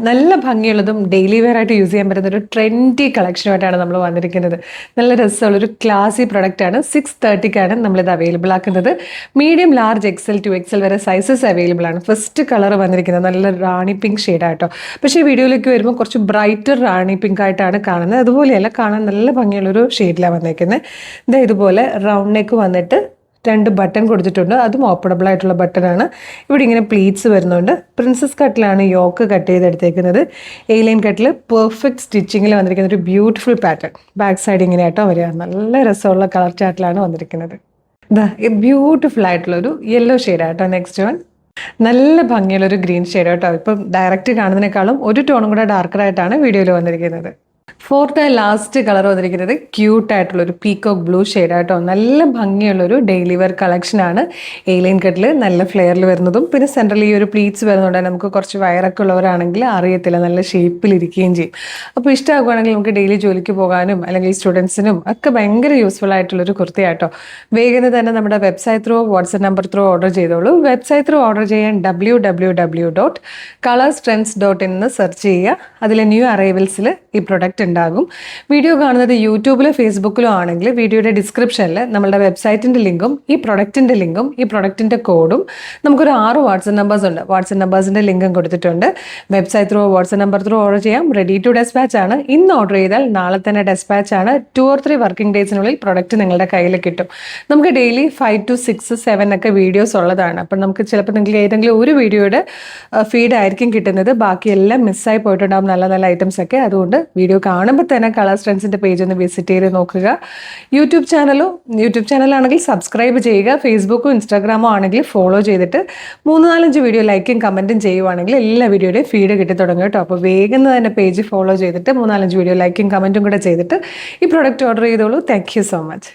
നല്ല ഭംഗിയുള്ളതും daily wear ആയിട്ട് use ചെയ്യാൻ പറ്റുന്ന ഒരു ട്രെൻഡി കളക്ഷനുമായിട്ടാണ് നമ്മൾ വന്നിരിക്കുന്നത്. നല്ല രസമുള്ള ഒരു ക്ലാസി പ്രൊഡക്റ്റ് ആണ്. 630ക്കാണ് നമ്മളിത് അവൈലബിൾ ആക്കുന്നത്. Medium, large, XL to XL വരെ സൈസസ് അവൈലബിൾ ആണ്. ഫസ്റ്റ് കളർ വന്നിരിക്കുന്നത് നല്ല റാണി പിങ്ക് ഷെയ്ഡായിട്ടോ. പക്ഷേ ഈ വീഡിയോയിലേക്ക് വരുമ്പോൾ കുറച്ച് ബ്രൈറ്റർ റാണി പിങ്ക് ആയിട്ടാണ് കാണുന്നത്. അതുപോലെയല്ല, കാണാൻ നല്ല ഭംഗിയുള്ളൊരു ഷെയ്ഡിലാണ് വന്നിരിക്കുന്നത്. ഇതുപോലെ റൗണ്ട് നെക്ക് വന്നിട്ട് 2 ബട്ടൺ കൊടുത്തിട്ടുണ്ട്. അതും ഓപ്പണബിൾ ആയിട്ടുള്ള ബട്ടണാണ്. ഇവിടെ ഇങ്ങനെ പ്ലീറ്റ്സ് വരുന്നുണ്ട്. പ്രിൻസസ് കട്ടിലാണ് യോക്ക് കട്ട് ചെയ്തെടുത്തേക്കുന്നത്. എയിലൈൻ കട്ടിൽ പെർഫെക്റ്റ് സ്റ്റിച്ചിങ്ങിൽ വന്നിരിക്കുന്ന ഒരു ബ്യൂട്ടിഫുൾ പാറ്റേൺ. ബാക്ക് സൈഡ് ഇങ്ങനെയായിട്ടോ വരിക. നല്ല രസമുള്ള കളർ ചാർട്ടിലാണ് വന്നിരിക്കുന്നത്. ബ്യൂട്ടിഫുൾ ആയിട്ടുള്ളൊരു യെല്ലോ ഷെയ്ഡായിട്ടോ. നെക്സ്റ്റ് വൺ നല്ല ഭംഗിയുള്ളൊരു ഗ്രീൻ ഷെയ്ഡ് കേട്ടോ. ഇപ്പം ഡയറക്റ്റ് കാണുന്നതിനേക്കാളും ഒരു ടോണും കൂടെ ഡാർക്കറായിട്ടാണ് വീഡിയോയിൽ വന്നിരിക്കുന്നത്. ഫോർത്ത് ലാസ്റ്റ് കളർ വന്നിരിക്കുന്നത് ക്യൂട്ടായിട്ടുള്ളൊരു പീകോക്ക് ബ്ലൂ ഷെയ്ഡായിട്ടോ. നല്ല ഭംഗിയുള്ളൊരു ഡെയിലി വെയർ കളക്ഷനാണ്. എയിലൈൻ കട്ടിൽ നല്ല ഫ്ലെയറിൽ വരുന്നതും പിന്നെ സെൻട്രൽ ഈ ഒരു പ്ലീറ്റ്സ് വരുന്നുണ്ട്. നമുക്ക് കുറച്ച് വയറൊക്കെ ഉള്ളവരാണെങ്കിൽ അറിയത്തില്ല, നല്ല ഷേപ്പിലിരിക്കുകയും ചെയ്യും. അപ്പോൾ ഇഷ്ടമാകുകയാണെങ്കിൽ നമുക്ക് ഡെയിലി ജോലിക്ക് പോകാനും അല്ലെങ്കിൽ സ്റ്റുഡൻസിനും ഒക്കെ ഭയങ്കര യൂസ്ഫുൾ ആയിട്ടുള്ളൊരു കുർത്തിയായിട്ടോ. വേഗം തന്നെ നമ്മുടെ website through, WhatsApp number through order ചെയ്തോളൂ. വെബ്സൈറ്റ് ത്രൂ ഓർഡർ ചെയ്യാൻ www.colorstrends.in എന്ന് സെർച്ച് ചെയ്യുക. അതിലെ ന്യൂ അറൈവൽസിൽ ഈ പ്രൊഡക്റ്റ് ഉണ്ടാകും. വീഡിയോ കാണുന്നത് യൂട്യൂബിലോ ഫേസ്ബുക്കിലോ ആണെങ്കിൽ വീഡിയോയുടെ ഡിസ്ക്രിപ്ഷനിൽ നമ്മളുടെ വെബ്സൈറ്റിൻ്റെ ലിങ്കും ഈ പ്രൊഡക്റ്റിൻ്റെ ലിങ്കും ഈ പ്രൊഡക്റ്റിൻ്റെ കോഡും നമുക്കൊരു 6 വാട്സ്ആപ്പ് നമ്പേഴ്സ് ഉണ്ട്. വാട്സ്ആപ്പ് നമ്പേഴ്സിൻ്റെ ലിങ്കും കൊടുത്തിട്ടുണ്ട്. Website through, WhatsApp number through order ചെയ്യാം. റെഡി ടു ഡെസ്പാച്ച് ആണ്. ഇന്ന് ഓർഡർ ചെയ്താൽ നാളെ തന്നെ ഡെസ്പാച്ച് ആണ്. 2 or 3 വർക്കിംഗ് ഡേയ്സിനുള്ളിൽ പ്രൊഡക്റ്റ് നിങ്ങളുടെ കയ്യിൽ കിട്ടും. നമുക്ക് ഡെയിലി 5 to 6, 7 ഒക്കെ വീഡിയോസ് ഉള്ളതാണ്. അപ്പം നമുക്ക് ചിലപ്പോൾ നിങ്ങൾക്ക് ഏതെങ്കിലും ഒരു വീഡിയോയുടെ ഫീഡ് ആയിരിക്കും കിട്ടുന്നത്. ബാക്കിയെല്ലാം മിസ്സായി പോയിട്ടുണ്ടാകും നല്ല നല്ല ഐറ്റംസ് ഒക്കെ. അതുകൊണ്ട് വീഡിയോ കാണുമ്പോൾ തന്നെ കളർ സ്ട്രെൻസിൻ്റെ പേജ് ഒന്ന് വിസിറ്റ് ചെയ്ത് നോക്കുക. യൂട്യൂബ് ചാനലാണെങ്കിൽ സബ്സ്ക്രൈബ് ചെയ്യുക. ഫേസ്ബുക്കും ഇൻസ്റ്റാഗ്രാമോ ആണെങ്കിൽ ഫോളോ ചെയ്തിട്ട് 3-4 വീഡിയോ ലൈക്കും കമൻറ്റും ചെയ്യുവാണെങ്കിൽ എല്ലാ വീഡിയോയുടെയും ഫീഡ് കിട്ടി തുടങ്ങും കേട്ടോ. അപ്പോൾ വേഗം തന്നെ പേജ് ഫോളോ ചെയ്തിട്ട് 3-4 വീഡിയോ ലൈക്കും കമൻറ്റും കൂടെ ചെയ്തിട്ട് ഈ പ്രോഡക്റ്റ് ഓർഡർ ചെയ്തോളൂ. Thank you so much.